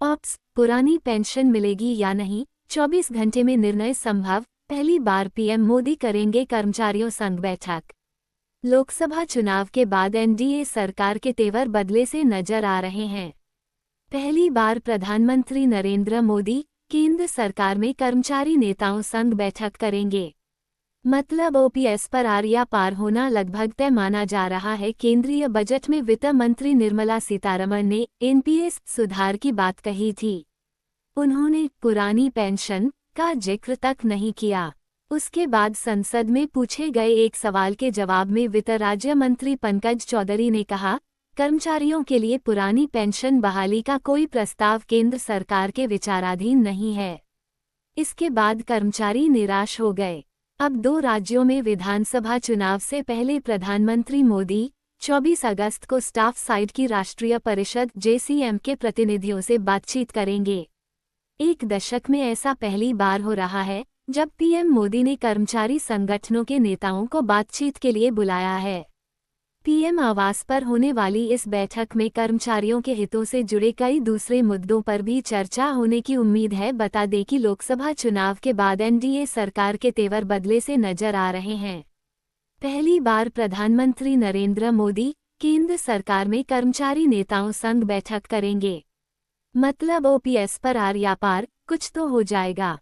Ops, पुरानी pension मिलेगी या नहीं, 24 घंटे में निर्णय संभव, पहली बार पीएम मोदी करेंगे कर्मचारियों संग बैठक। लोकसभा चुनाव के बाद एनडीए सरकार के तेवर बदले से नजर आ रहे हैं। पहली बार प्रधानमंत्री नरेंद्र मोदी केंद्र सरकार में कर्मचारी नेताओं संग बैठक करेंगे। मतलब ओपीएस पर आरिया पार होना लगभग तय माना जा रहा है। केंद्रीय बजट में वित्त मंत्री निर्मला सीतारमण ने एनपीएस सुधार की बात कही थी। उन्होंने पुरानी पेंशन का जिक्र तक नहीं किया। उसके बाद संसद में पूछे गए एक सवाल के जवाब में वित्त राज्य मंत्री पंकज चौधरी ने कहा, कर्मचारियों के लिए पुरानी पेंशन बहाली का कोई प्रस्ताव केंद्र सरकार के विचाराधीन नहीं है। इसके बाद कर्मचारी निराश हो गए। अब 2 राज्यों में विधानसभा चुनाव से पहले प्रधानमंत्री मोदी 24 अगस्त को स्टाफ साइड की राष्ट्रीय परिषद जेसीएम के प्रतिनिधियों से बातचीत करेंगे। 1 दशक में ऐसा पहली बार हो रहा है जब पीएम मोदी ने कर्मचारी संगठनों के नेताओं को बातचीत के लिए बुलाया है। पीएम आवास पर होने वाली इस बैठक में कर्मचारियों के हितों से जुड़े कई दूसरे मुद्दों पर भी चर्चा होने की उम्मीद है। बता दें कि लोकसभा चुनाव के बाद एनडीए सरकार के तेवर बदले से नजर आ रहे हैं। पहली बार प्रधानमंत्री नरेंद्र मोदी केंद्र सरकार में कर्मचारी नेताओं संग बैठक करेंगे। मतलब ओपीएस पर आरिया पार कुछ तो हो जाएगा।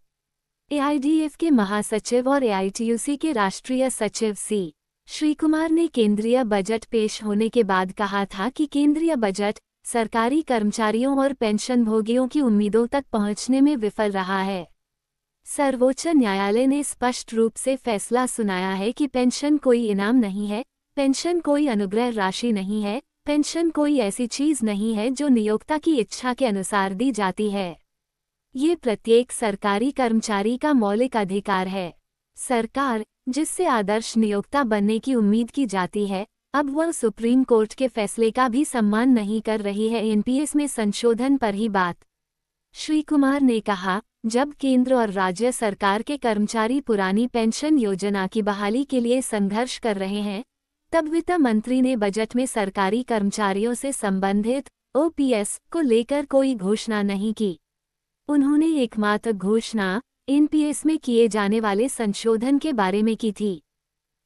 एआईडीएफ के महासचिव और एआईटीयूसी के राष्ट्रीय सचिव सी श्रीकुमार ने केंद्रीय बजट पेश होने के बाद कहा था कि केंद्रीय बजट सरकारी कर्मचारियों और पेंशनभोगियों की उम्मीदों तक पहुंचने में विफल रहा है। सर्वोच्च न्यायालय ने स्पष्ट रूप से फैसला सुनाया है कि पेंशन कोई इनाम नहीं है, पेंशन कोई अनुग्रह राशि नहीं है, पेंशन कोई ऐसी चीज नहीं है जो नियोक्ता की इच्छा के अनुसार दी जाती है। ये प्रत्येक सरकारी कर्मचारी का मौलिक अधिकार है। सरकार, जिससे आदर्श नियोक्ता बनने की उम्मीद की जाती है, अब वह सुप्रीम कोर्ट के फैसले का भी सम्मान नहीं कर रही है। एनपीएस में संशोधन पर ही बात। श्री कुमार ने कहा, जब केंद्र और राज्य सरकार के कर्मचारी पुरानी पेंशन योजना की बहाली के लिए संघर्ष कर रहे हैं, तब वित्त मंत्री ने बजट में सरकारी कर्मचारियों से संबंधित ओपीएस को लेकर कोई घोषणा नहीं की। उन्होंने एकमात्र घोषणा एनपीएस में किए जाने वाले संशोधन के बारे में की थी।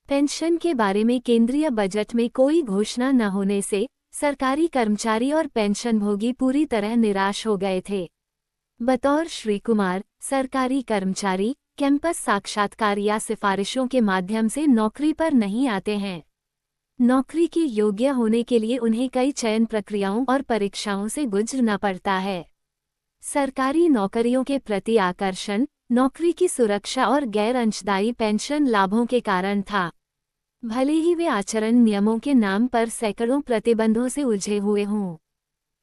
पेंशन के बारे में केंद्रीय बजट में कोई घोषणा न होने से सरकारी कर्मचारी और पेंशनभोगी पूरी तरह निराश हो गए थे। बतौर श्री कुमार, सरकारी कर्मचारी कैंपस साक्षात्कार या सिफारिशों के माध्यम से नौकरी पर नहीं आते हैं। नौकरी के योग्य होने के लिए उन्हें कई चयन प्रक्रियाओं और परीक्षाओं से गुजरना पड़ता है। सरकारी नौकरियों के प्रति आकर्षण नौकरी की सुरक्षा और गैर अंशदायी पेंशन लाभों के कारण था। भले ही वे आचरण नियमों के नाम पर सैकड़ों प्रतिबंधों से उलझे हुए हों।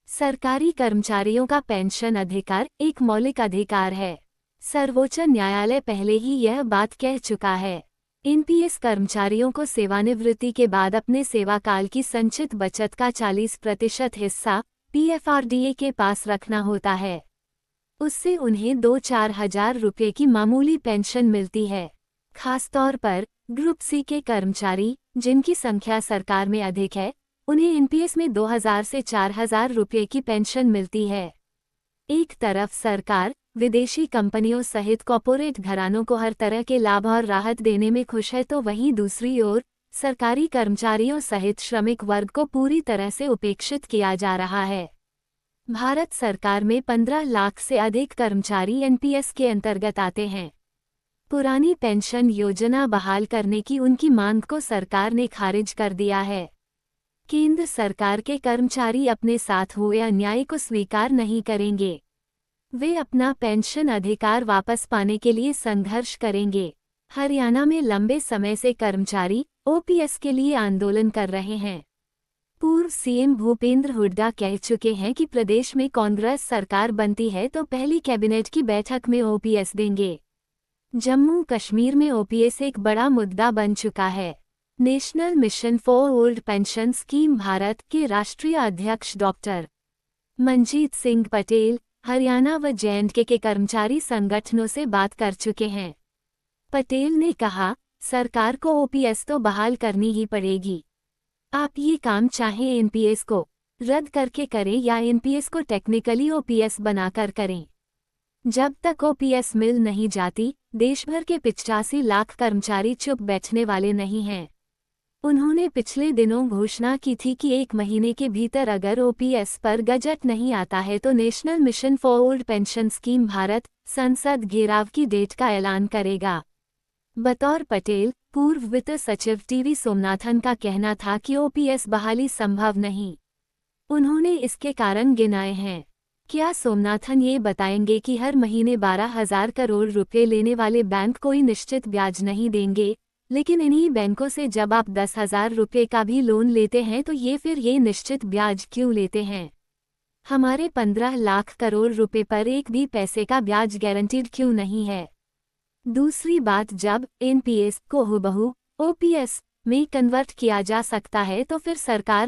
सरकारी कर्मचारियों का पेंशन अधिकार एक मौलिक अधिकार है। सर्वोच्च न्यायालय पहले ही यह बात कह चुका है। एनपीएस कर्मचारियों को सेवानिवृत्ति के बाद अपने सेवाकाल की संचित बचत का 40% हिस्सा पीएफआरडीए के पास रखना होता है। उससे उन्हें 2-4 हजार रुपये की मामूली पेंशन मिलती है। खासतौर पर ग्रुप सी के कर्मचारी, जिनकी संख्या सरकार में अधिक है, उन्हें एनपीएस में 2000 से 4000 रुपये की पेंशन मिलती है। एक तरफ सरकार विदेशी कंपनियों सहित कॉर्पोरेट घरानों को हर तरह के लाभ और राहत देने में खुश है, तो वहीं दूसरी ओर सरकारी कर्मचारियों सहित श्रमिक वर्ग को पूरी तरह से उपेक्षित किया जा रहा है। भारत सरकार में 15 लाख से अधिक कर्मचारी एनपीएस के अंतर्गत आते हैं। पुरानी पेंशन योजना बहाल करने की उनकी मांग को सरकार ने खारिज कर दिया है। केंद्र सरकार के कर्मचारी अपने साथ हुए अन्याय को स्वीकार नहीं करेंगे। वे अपना पेंशन अधिकार वापस पाने के लिए संघर्ष करेंगे। हरियाणा में लंबे समय से कर्मचारी ओपीएस के लिए आंदोलन कर रहे हैं। पूर्व सीएम भूपेंद्र हुड्डा कह चुके हैं कि प्रदेश में कांग्रेस सरकार बनती है तो पहली कैबिनेट की बैठक में ओपीएस देंगे। जम्मू कश्मीर में ओपीएस एक बड़ा मुद्दा बन चुका है। National mission for old pension scheme Bharat के राष्ट्रीय अध्यक्ष डॉक्टर मनजीत सिंह पटेल हरियाणा व जे&के के कर्मचारी संगठनों से बात कर चुके हैं। पटेल ने कहा, सरकार को ओपीएस तो बहाल करनी ही पड़ेगी। आप ये काम चाहें एनपीएस को रद्द करके करें या एनपीएस को टेक्निकली ओपीएस बनाकर करें। जब तक ओपीएस मिल नहीं जाती, देशभर के 85 लाख कर्मचारी चुप बैठने वाले नहीं हैं। उन्होंने पिछले दिनों घोषणा की थी कि 1 महीने के भीतर अगर ओपीएस पर गजट नहीं आता है तो national mission for old pension scheme Bharat संसद घेराव की डेट का ऐलान करेगा। बतौर पटेल, पूर्व वित्त सचिव टीवी सोमनाथन का कहना था कि ओपीएस बहाली संभव नहीं। उन्होंने इसके कारण गिनाए हैं। क्या सोमनाथन ये बताएंगे कि हर महीने 12,000 करोड़ रुपए लेने वाले बैंक कोई निश्चित ब्याज नहीं देंगे, लेकिन इन्हीं बैंकों से जब आप 10,000 रुपये का भी लोन लेते हैं तो ये निश्चित ब्याज क्यों लेते हैं? हमारे 15 लाख करोड़ रुपए पर एक भी पैसे का ब्याज गारंटीड क्यों नहीं है? दूसरी बात, जब एनपीएस को हूबहू ओपीएस में कन्वर्ट किया जा सकता है तो फिर सरकार